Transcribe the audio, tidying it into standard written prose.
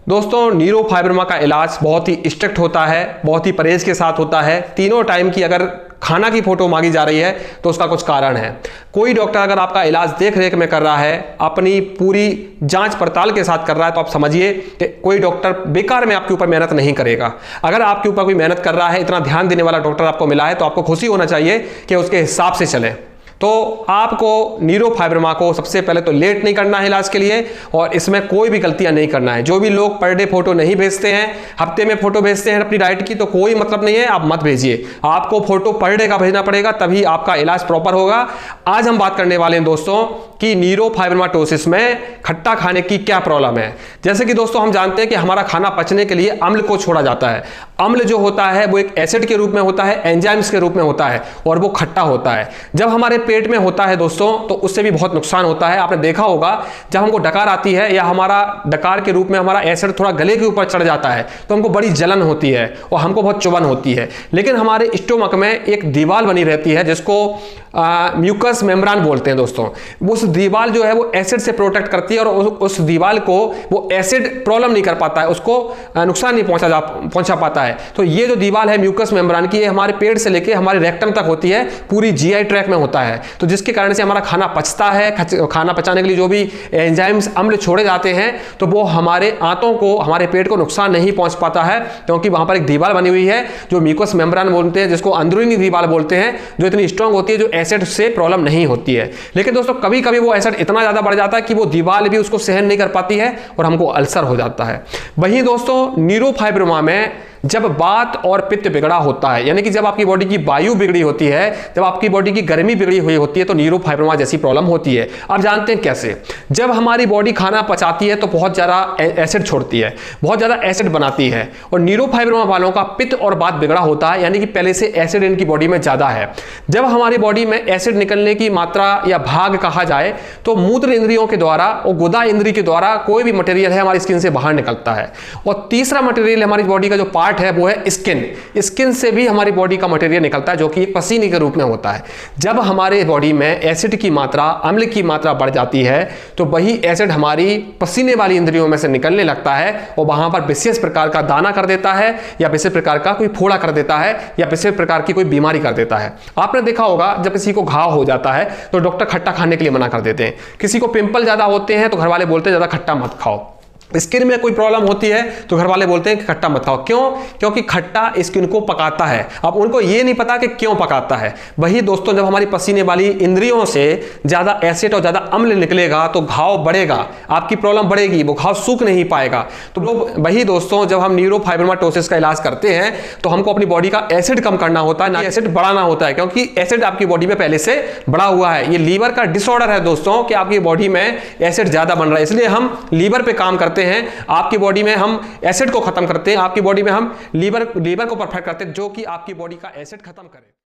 दोस्तों न्यूरोफाइब्रोमा का इलाज बहुत ही स्ट्रिक्ट होता है, बहुत ही परहेज के साथ होता है। तीनों टाइम की अगर खाना की फोटो मांगी जा रही है तो उसका कुछ कारण है। कोई डॉक्टर अगर आपका इलाज देख रेख में कर रहा है, अपनी पूरी जांच पड़ताल के साथ कर रहा है, तो आप समझिए कि कोई डॉक्टर बेकार में आपके ऊपर मेहनत नहीं करेगा। अगर आपके ऊपर कोई मेहनत कर रहा है, इतना ध्यान देने वाला डॉक्टर आपको मिला है, तो आपको खुशी होना चाहिए कि उसके हिसाब से चले। तो आपको न्यूरोफाइब्रोमा को सबसे पहले तो लेट नहीं करना है इलाज के लिए, और इसमें कोई भी गलतियां नहीं करना है। जो भी लोग पर डे फोटो नहीं भेजते हैं, हफ्ते में फोटो भेजते हैं अपनी डाइट की, तो कोई मतलब नहीं है, आप मत भेजिए। आपको फोटो पर डे का भेजना पड़ेगा, तभी आपका इलाज प्रॉपर होगा। आज हम बात करने वाले हैं दोस्तों कि न्यूरोफाइब्रोमाटोसिस में खट्टा खाने की क्या प्रॉब्लम है। जैसे कि दोस्तों हम जानते हैं कि हमारा खाना पचने के लिए अम्ल को छोड़ा जाता है। अम्ल जो होता है वो एक एसिड के रूप में होता है, एंजाइम्स के रूप में होता है, और वो खट्टा होता है। जब हमारे पेट में होता है दोस्तों, तो उससे भी बहुत नुकसान होता है। आपने देखा होगा जब हमको डकार आती है, या हमारा डकार के रूप में हमारा एसिड थोड़ा गले के ऊपर चढ़ जाता है, तो हमको बड़ी जलन होती है और हमको बहुत चुभन होती है। लेकिन हमारे स्टोमक में एक दीवार बनी रहती है जिसको म्यूकस मेम्ब्रेन बोलते हैं दोस्तों। उस दीवार जो है वो एसिड से प्रोटेक्ट करती है, और उस दीवार को वो एसिड प्रॉब्लम नहीं कर पाता है, उसको नुकसान नहीं पहुंचा पाता है। तो ये जो दीवार है म्यूकस मेम्ब्रेन की, ये हमारे पेट से लेके हमारे रेक्टम तक होती है, पूरी जीआई ट्रैक में होता है। तो जिसके कारण से हमारा खाना पचता है। खाना पचाने के लिए जो भी एंजाइम्स अम्ल छोड़े जाते हैं, तो वो हमारे आंतों को, हमारे पेट को नुकसान नहीं पहुंच पाता है, क्योंकि वहां पर एक दीवार बनी हुई है जो म्यूकस मेम्ब्रेन बोलते हैं, जिसको अंदरूनी दीवार बोलते हैं, जो इतनी स्ट्रांग होती है, जो एसिड से प्रॉब्लम नहीं होती है। लेकिन दोस्तों कभी कभी वो एसिड इतना ज्यादा बढ़ जाता है कि वो दीवार भी उसको सहन नहीं कर पाती है, और हमको अल्सर हो जाता है। वहीं दोस्तों न्यूरोफाइब्रोमा में जब वात और पित्त बिगड़ा होता है, यानी कि जब आपकी बॉडी की वायु बिगड़ी होती है, जब आपकी बॉडी की गर्मी बिगड़ी हुई होती है, तो न्यूरोफाइब्रोमा जैसी प्रॉब्लम होती है। आप जानते हैं कैसे? जब हमारी बॉडी खाना पचाती है तो बहुत ज्यादा एसिड छोड़ती है, बहुत ज्यादा एसिड बनाती है, और न्यूरोफाइब्रोमा वालों का पित्त और वात बिगड़ा होता है, यानी कि पहले से एसिड इनकी बॉडी में ज्यादा है। जब हमारी बॉडी में एसिड निकलने की मात्रा या भाग कहा जाए, तो मूत्र इंद्रियों के द्वारा और गुदा इंद्रिय के द्वारा कोई भी मटेरियल है हमारी स्किन से बाहर निकलता है। और तीसरा मटेरियल हमारी बॉडी का जो पार्ट है वो है स्किन। स्किन से भी हमारी बॉडी का मटेरियल निकलता है, जो कि पसीने के रूप में होता है। जब हमारे बॉडी में एसिड की मात्रा, अम्ल की मात्रा बढ़ जाती है, तो वही एसिड हमारी पसीने वाली इंद्रियों में से निकलने लगता है, और वहां पर विशेष प्रकार का दाना कर देता है, या विशेष प्रकार का कोई फोड़ा कर देता है, या विशेष प्रकार की कोई बीमारी कर देता है। आपने देखा होगा जब किसी को घाव हो जाता है तो डॉक्टर खट्टा खाने के लिए मना कर देते हैं। किसी को पिंपल ज्यादा होते हैं तो घर वाले बोलते हैं ज्यादा खट्टा मत खाओ। स्किन में कोई प्रॉब्लम होती है तो घर वाले बोलते हैं कि खट्टा मत खाओ। क्यों? क्योंकि खट्टा स्किन को पकाता है। अब उनको ये नहीं पता कि क्यों पकाता है। वही दोस्तों जब हमारी पसीने वाली इंद्रियों से ज्यादा एसिड और ज्यादा अम्ल निकलेगा तो घाव बढ़ेगा, आपकी प्रॉब्लम बढ़ेगी, वो घाव सूख नहीं पाएगा। तो वही दोस्तों जब हम न्यूरोफाइब्रोमाटोसिस का इलाज करते हैं तो हमको अपनी बॉडी का एसिड कम करना होता है, ना एसिड बढ़ाना होता है, क्योंकि एसिड आपकी बॉडी में पहले से बढ़ा हुआ है। ये लीवर का डिसऑर्डर है दोस्तों कि आपकी बॉडी में एसिड ज्यादा बन रहा है, इसलिए हम लीवर पे काम करते हैं। आपकी बॉडी में हम एसिड को खत्म करते हैं, आपकी बॉडी में हम लीवर को परफेक्ट करते हैं, जो कि आपकी बॉडी का एसिड खत्म करे।